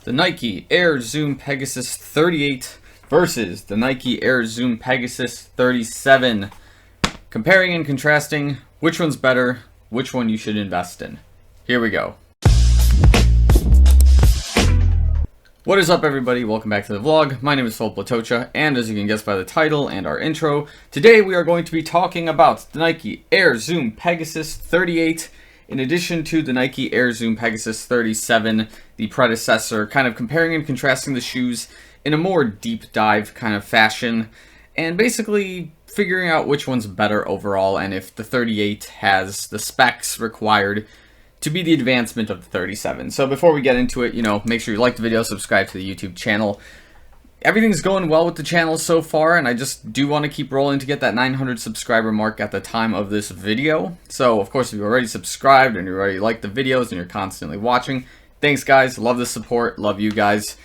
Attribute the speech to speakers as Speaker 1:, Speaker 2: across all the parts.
Speaker 1: The Nike Air Zoom Pegasus 38 versus the Nike Air Zoom Pegasus 37. Comparing and contrasting, which one's better, which one you should invest in. Here we go. What is up, everybody? Welcome back to the vlog. My name is Filip Latocha, and as you can guess by the title and our intro, today we are going to be talking about the Nike Air Zoom Pegasus 38 in addition to the Nike Air Zoom Pegasus 37, the predecessor, kind of comparing and contrasting the shoes in a more deep dive kind of fashion, and basically figuring out which one's better overall and if the 38 has the specs required to be the advancement of the 37. So before we get into it, make sure you like the video, subscribe to the YouTube channel. Everything's going well with the channel so far, and I just do want to keep rolling to get that 900 subscriber mark at the time of this video. So, of course, if you're already subscribed and you already like the videos and you're constantly watching, thanks, guys. Love the support. Love you guys.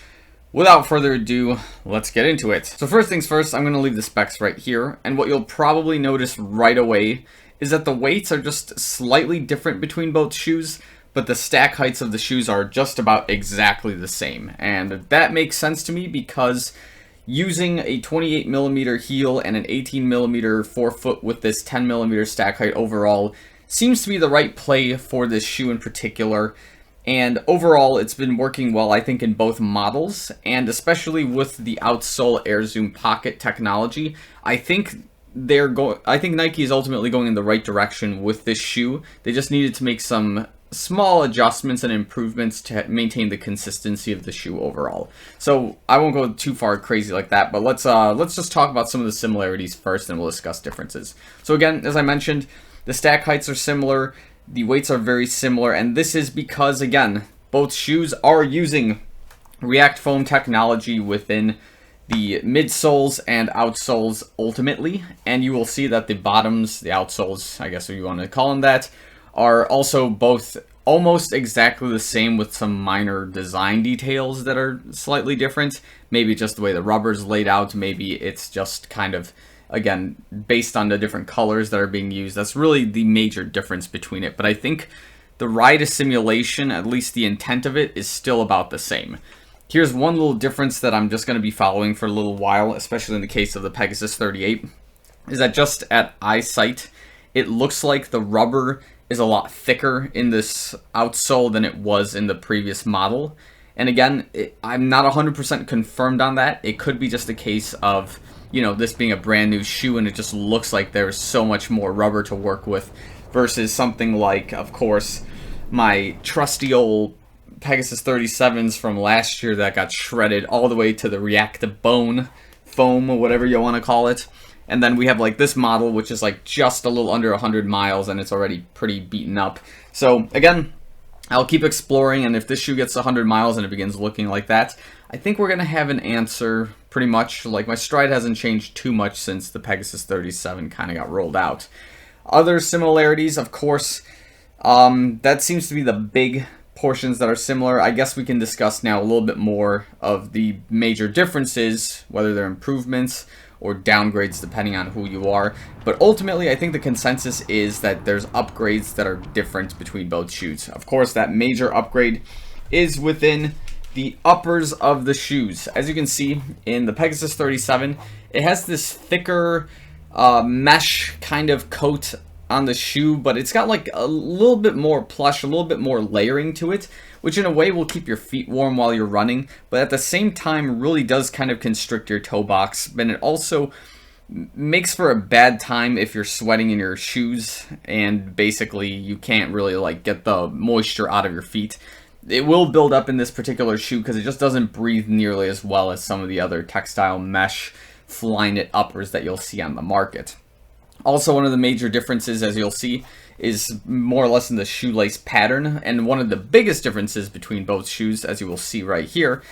Speaker 1: Without further ado, let's get into it. So first things first, I'm going to leave the specs right here, and what you'll probably notice right away is that the weights are just slightly different between both shoes, but the stack heights of the shoes are just about exactly the same. And that makes sense to me because using a 28mm heel and an 18mm forefoot with this 10mm stack height overall seems to be the right play for this shoe in particular. And overall, it's been working well, I think, in both models, and especially with the outsole Air Zoom Pocket technology. I think Nike is ultimately going in the right direction with this shoe. They just needed to make some small adjustments and improvements to maintain the consistency of the shoe overall. So I won't go too far crazy like that, but let's just talk about some of the similarities first, and we'll discuss differences. So again, as I mentioned, the stack heights are similar, the weights are very similar, and this is because, again, both shoes are using React foam technology within the midsoles and outsoles ultimately, and you will see that the bottoms, the outsoles, I guess if you want to call them that, are also both almost exactly the same with some minor design details that are slightly different. Maybe just the way the rubber's laid out, maybe it's just kind of, again, based on the different colors that are being used. That's really the major difference between it, but I think the ride simulation, at least the intent of it, is still about the same. Here's one little difference that I'm just going to be following for a little while, especially in the case of the Pegasus 38, is that just at eyesight, it looks like the rubber is a lot thicker in this outsole than it was in the previous model. And again, I'm not 100% confirmed on that. It could be just a case of, this being a brand new shoe and it just looks like there's so much more rubber to work with versus something like, of course, my trusty old Pegasus 37s from last year that got shredded all the way to the React bone foam or whatever you want to call it. And then we have like this model, which is like just a little under 100 miles and it's already pretty beaten up. So again, I'll keep exploring, and if this shoe gets 100 miles and it begins looking like that, I think we're going to have an answer pretty much. Like, my stride hasn't changed too much since the Pegasus 37 kind of got rolled out. Other similarities, of course, that seems to be the big portions that are similar. I guess we can discuss now a little bit more of the major differences, whether they're improvements or downgrades depending on who you are. But ultimately, I think the consensus is that there's upgrades that are different between both shoes. Of course, that major upgrade is within the uppers of the shoes. As you can see in the Pegasus 37, it has this thicker mesh kind of coat on the shoe, but it's got like a little bit more plush, a little bit more layering to it, which in a way will keep your feet warm while you're running, but at the same time really does kind of constrict your toe box. But it also makes for a bad time if you're sweating in your shoes and basically you can't really like get the moisture out of your feet. It will build up in this particular shoe because it just doesn't breathe nearly as well as some of the other textile mesh Flyknit uppers that you'll see on the market. Also, one of the major differences, as you'll see, is more or less in the shoelace pattern, and one of the biggest differences between both shoes, as you will see right here,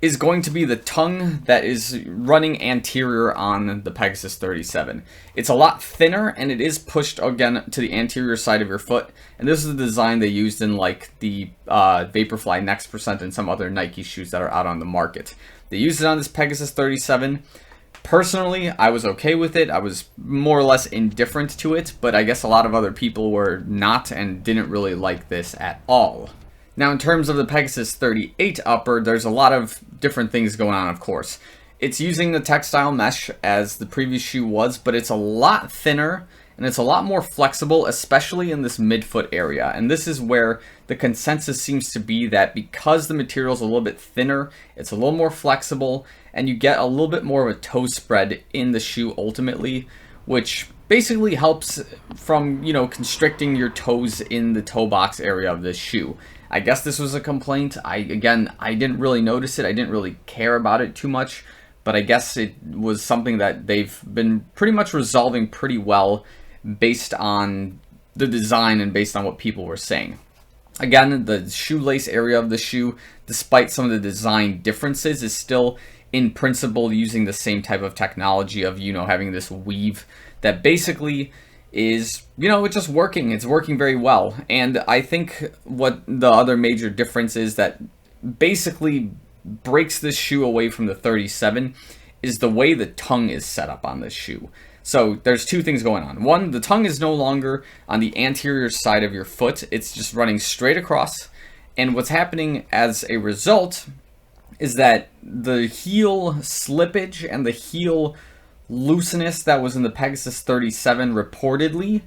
Speaker 1: is going to be the tongue that is running anterior on the Pegasus 37. It's a lot thinner, and it is pushed, again, to the anterior side of your foot, and this is the design they used in, like, the Vaporfly Next Percent and some other Nike shoes that are out on the market. They used it on this Pegasus 37. Personally, I was okay with it. I was more or less indifferent to it, but I guess a lot of other people were not and didn't really like this at all. Now, in terms of the Pegasus 38 upper, there's a lot of different things going on, of course. It's using the textile mesh as the previous shoe was, but it's a lot thinner and it's a lot more flexible, especially in this midfoot area. And this is where the consensus seems to be that because the material is a little bit thinner, it's a little more flexible, and you get a little bit more of a toe spread in the shoe ultimately, which basically helps from, constricting your toes in the toe box area of this shoe. I guess this was a complaint. I didn't really notice it. I didn't really care about it too much, but I guess it was something that they've been pretty much resolving pretty well based on the design and based on what people were saying. Again, the shoelace area of the shoe, despite some of the design differences, is still in principle using the same type of technology of, having this weave that basically is, it's just working. It's working very well. And I think what the other major difference is that basically breaks this shoe away from the 37 is the way the tongue is set up on this shoe. So there's two things going on. One, the tongue is no longer on the anterior side of your foot. It's just running straight across. And what's happening as a result is that the heel slippage and the heel looseness that was in the Pegasus 37 reportedly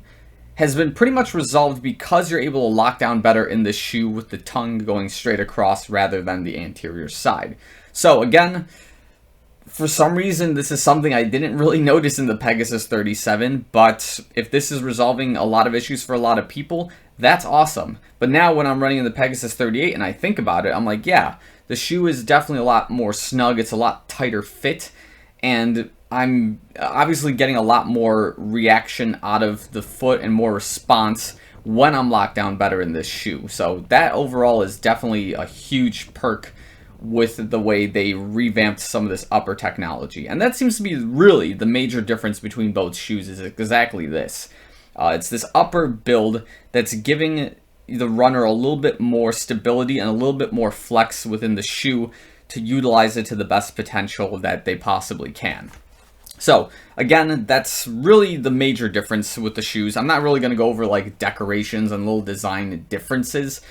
Speaker 1: has been pretty much resolved because you're able to lock down better in the shoe with the tongue going straight across rather than the anterior side. So again, for some reason, this is something I didn't really notice in the Pegasus 37, but if this is resolving a lot of issues for a lot of people, that's awesome. But now when I'm running in the Pegasus 38 and I think about it, I'm like, yeah, the shoe is definitely a lot more snug. It's a lot tighter fit, and I'm obviously getting a lot more reaction out of the foot and more response when I'm locked down better in this shoe. So that overall is definitely a huge perk with the way they revamped some of this upper technology. And that seems to be really the major difference between both shoes, is exactly this. It's this upper build that's giving the runner a little bit more stability and a little bit more flex within the shoe to utilize it to the best potential that they possibly can. So again, that's really the major difference with the shoes. I'm not really going to go over like decorations and little design differences.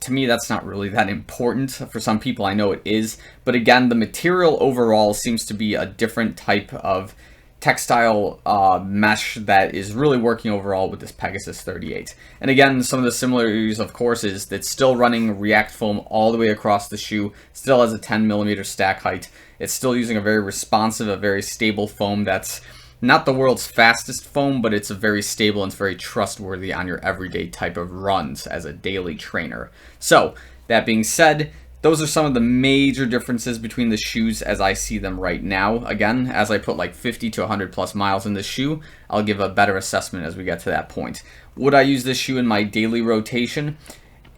Speaker 1: To me, that's not really that important. For some people, I know it is. But again, the material overall seems to be a different type of textile mesh that is really working overall with this Pegasus 38. And again, some of the similarities, of course, is that it's still running React foam all the way across the shoe, still has a 10mm stack height. It's still using a very responsive, a very stable foam that's not the world's fastest foam, but it's a very stable and it's very trustworthy on your everyday type of runs as a daily trainer. So, that being said, those are some of the major differences between the shoes as I see them right now. Again, as I put like 50 to 100 plus miles in this shoe, I'll give a better assessment as we get to that point. Would I use this shoe in my daily rotation?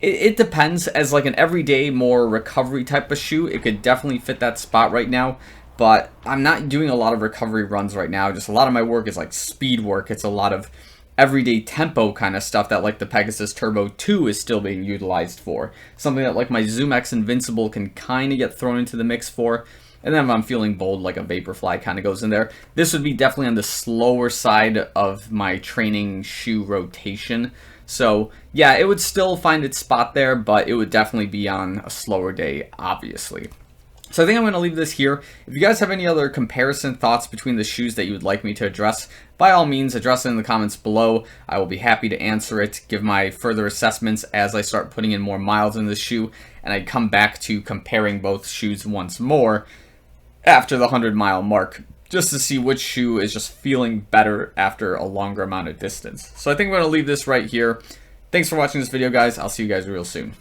Speaker 1: It depends. As like an everyday, more recovery type of shoe, it could definitely fit that spot right now. But I'm not doing a lot of recovery runs right now. Just a lot of my work is like speed work. It's a lot of everyday tempo kind of stuff that like the Pegasus Turbo 2 is still being utilized for. Something that like my Zoom X Invincible can kind of get thrown into the mix for. And then if I'm feeling bold, like a Vaporfly kind of goes in there. This would be definitely on the slower side of my training shoe rotation. So yeah, it would still find its spot there, but it would definitely be on a slower day, obviously. So I think I'm going to leave this here. If you guys have any other comparison thoughts between the shoes that you would like me to address, by all means, address it in the comments below. I will be happy to answer it, give my further assessments as I start putting in more miles in the shoe, and I come back to comparing both shoes once more after the 100-mile mark, just to see which shoe is just feeling better after a longer amount of distance. So I think I'm going to leave this right here. Thanks for watching this video, guys. I'll see you guys real soon.